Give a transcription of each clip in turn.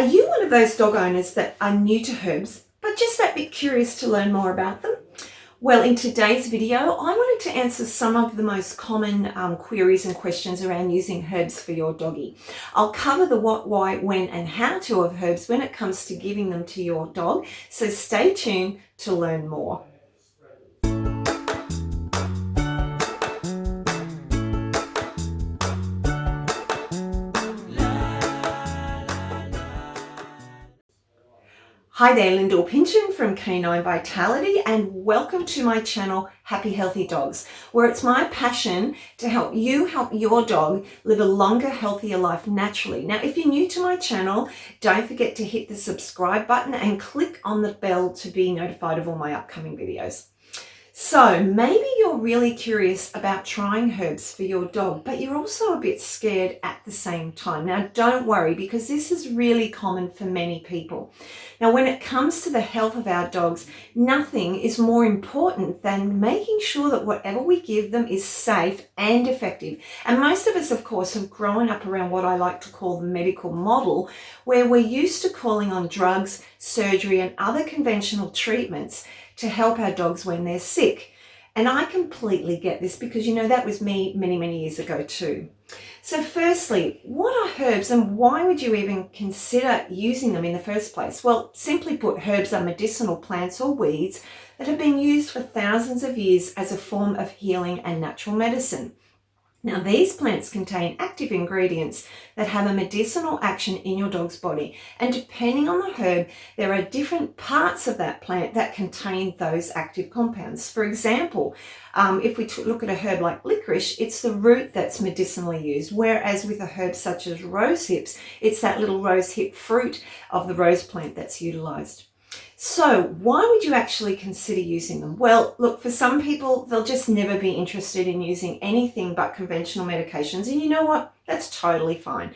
Are you one of those dog owners that are new to herbs, but just that bit curious to learn more about them? Well, in today's video, I wanted to answer some of the most common queries and questions around using herbs for your doggy. I'll cover the what, why, when, and how to of herbs when it comes to giving them to your dog, so stay tuned to learn more. Hi there, Lyndall Pinchin from Canine Vitality, and welcome to my channel, Happy Healthy Dogs, where it's my passion to help you help your dog live a longer, healthier life naturally. Now, if you're new to my channel, don't forget to hit the subscribe button and click on the bell to be notified of all my upcoming videos. So maybe you're really curious about trying herbs for your dog, but you're also a bit scared at the same time. Now, don't worry, because this is really common for many people. Now, when it comes to the health of our dogs, nothing is more important than making sure that whatever we give them is safe and effective. And most of us, of course, have grown up around what I like to call the medical model, where we're used to calling on drugs, surgery, and other conventional treatments to help our dogs when they're sick. And I completely get this because, you know, that was me many years ago too. So firstly, what are herbs and why would you even consider using them in the first place? Well, simply put, herbs are medicinal plants or weeds that have been used for thousands of years as a form of healing and natural medicine. Now, these plants contain active ingredients that have a medicinal action in your dog's body. And depending on the herb, there are different parts of that plant that contain those active compounds. For example, if we look at a herb like licorice, it's the root that's medicinally used. Whereas with a herb such as rose hips, it's that little rose hip fruit of the rose plant that's utilized. So why would you actually consider using them? Well, look, for some people, they'll just never be interested in using anything but conventional medications. And you know what? That's totally fine.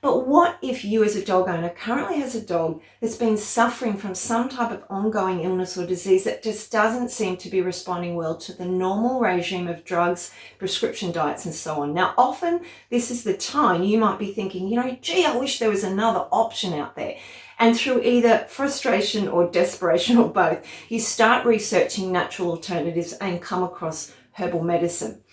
But what if you as a dog owner currently has a dog that's been suffering from some type of ongoing illness or disease that just doesn't seem to be responding well to the normal regime of drugs, prescription diets, and so on? Now, often this is the time you might be thinking, you know, gee, I wish there was another option out there. And through either frustration or desperation or both, you start researching natural alternatives and come across herbal medicine.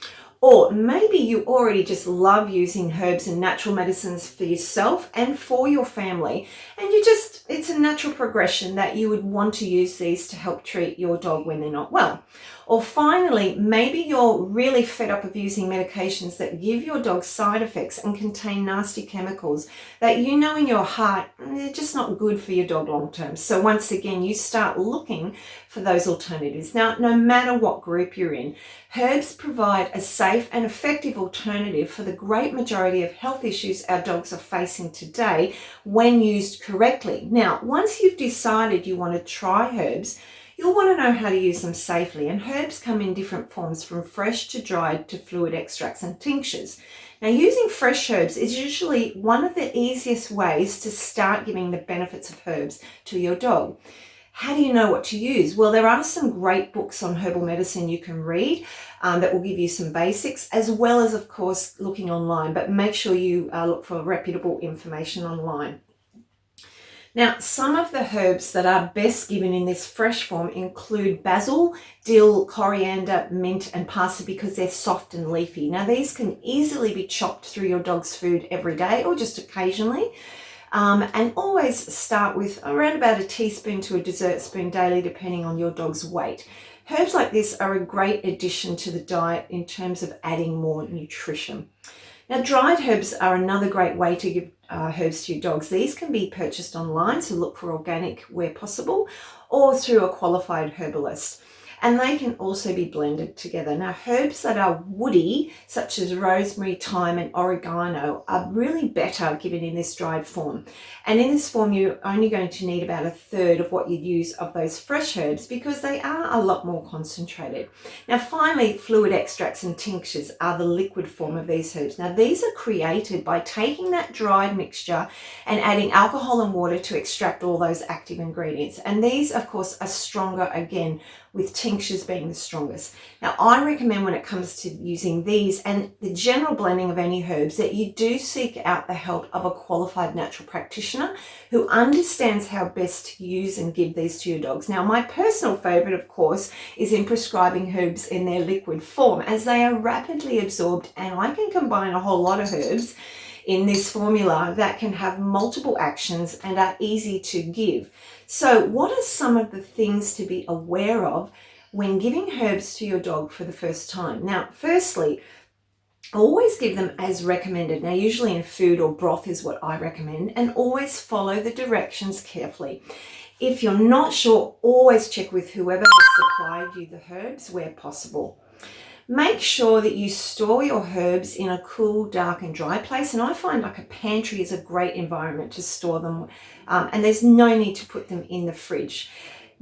Or maybe you already just love using herbs and natural medicines for yourself and for your family. And it's a natural progression that you would want to use these to help treat your dog when they're not well. Or finally, maybe you're really fed up of using medications that give your dog side effects and contain nasty chemicals that you know in your heart, they're just not good for your dog long term. So once again, you start looking for those alternatives. Now, no matter what group you're in, herbs provide a safe and effective alternative for the great majority of health issues our dogs are facing today when used correctly. Now, once you've decided you want to try herbs, you'll want to know how to use them safely, and herbs come in different forms from fresh to dried to fluid extracts and tinctures. Now, using fresh herbs is usually one of the easiest ways to start giving the benefits of herbs to your dog. How do you know what to use? Well, there are some great books on herbal medicine you can read that will give you some basics, as well as, of course, looking online, but make sure you look for reputable information online. Now, some of the herbs that are best given in this fresh form include basil, dill, coriander, mint, and parsley because they're soft and leafy. Now, these can easily be chopped through your dog's food every day or just occasionally. And always start with around about a teaspoon to a dessert spoon daily, depending on your dog's weight. Herbs like this are a great addition to the diet in terms of adding more nutrition. Now, dried herbs are another great way to give herbs to your dogs. These can be purchased online, so look for organic where possible, or through a qualified herbalist. And they can also be blended together. Now, herbs that are woody, such as rosemary, thyme, and oregano, are really better given in this dried form. And in this form, you're only going to need about a third of what you'd use of those fresh herbs because they are a lot more concentrated. Now, finally, fluid extracts and tinctures are the liquid form of these herbs. Now, these are created by taking that dried mixture and adding alcohol and water to extract all those active ingredients. And these, of course, are stronger again with tinctures tinctures being the strongest. Now, I recommend when it comes to using these and the general blending of any herbs that you do seek out the help of a qualified natural practitioner who understands how best to use and give these to your dogs. Now, my personal favorite, of course, is in prescribing herbs in their liquid form, as they are rapidly absorbed, and I can combine a whole lot of herbs in this formula that can have multiple actions and are easy to give. So what are some of the things to be aware of when giving herbs to your dog for the first time? Now, firstly, always give them as recommended. Now, usually in food or broth is what I recommend, and always follow the directions carefully. If you're not sure, always check with whoever has supplied you the herbs where possible. Make sure that you store your herbs in a cool, dark and dry place. And I find like a pantry is a great environment to store them. And there's no need to put them in the fridge.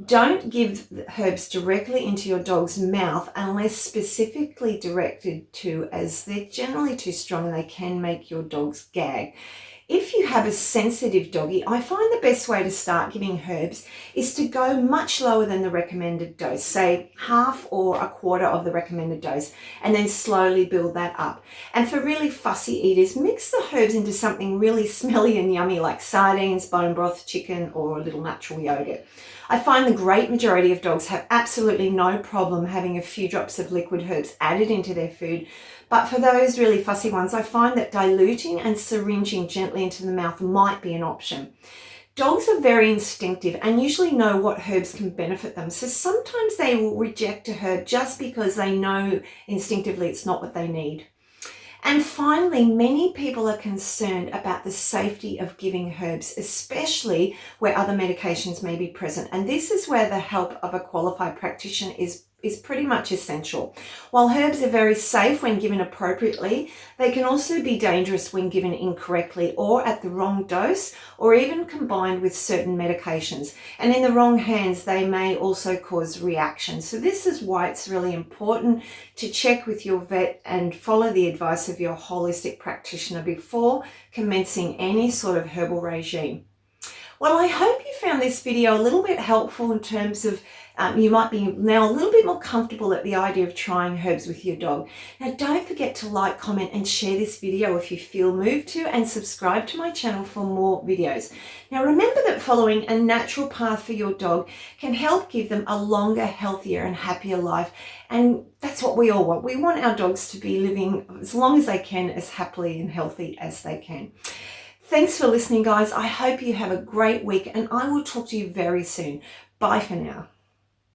Don't give the herbs directly into your dog's mouth unless specifically directed to, as they're generally too strong and they can make your dogs gag. If you have a sensitive doggy, I find the best way to start giving herbs is to go much lower than the recommended dose, say half or a quarter of the recommended dose, and then slowly build that up. And for really fussy eaters, mix the herbs into something really smelly and yummy like sardines, bone broth, chicken, or a little natural yogurt. I find the great majority of dogs have absolutely no problem having a few drops of liquid herbs added into their food. But for those really fussy ones, I find that diluting and syringing gently into the mouth might be an option. Dogs are very instinctive and usually know what herbs can benefit them. So sometimes they will reject a herb just because they know instinctively it's not what they need. And finally, many people are concerned about the safety of giving herbs, especially where other medications may be present. And this is where the help of a qualified practitioner is pretty much essential. While herbs are very safe when given appropriately, they can also be dangerous when given incorrectly or at the wrong dose, or even combined with certain medications. And in the wrong hands, they may also cause reactions. So this is why it's really important to check with your vet and follow the advice of your holistic practitioner before commencing any sort of herbal regime. Well, I hope you found this video a little bit helpful in terms of you might be now a little bit more comfortable at the idea of trying herbs with your dog. Now, don't forget to like, comment and share this video if you feel moved to, and subscribe to my channel for more videos. Now, remember that following a natural path for your dog can help give them a longer, healthier and happier life. And that's what we all want. We want our dogs to be living as long as they can, as happily and healthy as they can. Thanks for listening, guys. I hope you have a great week and I will talk to you very soon. Bye for now.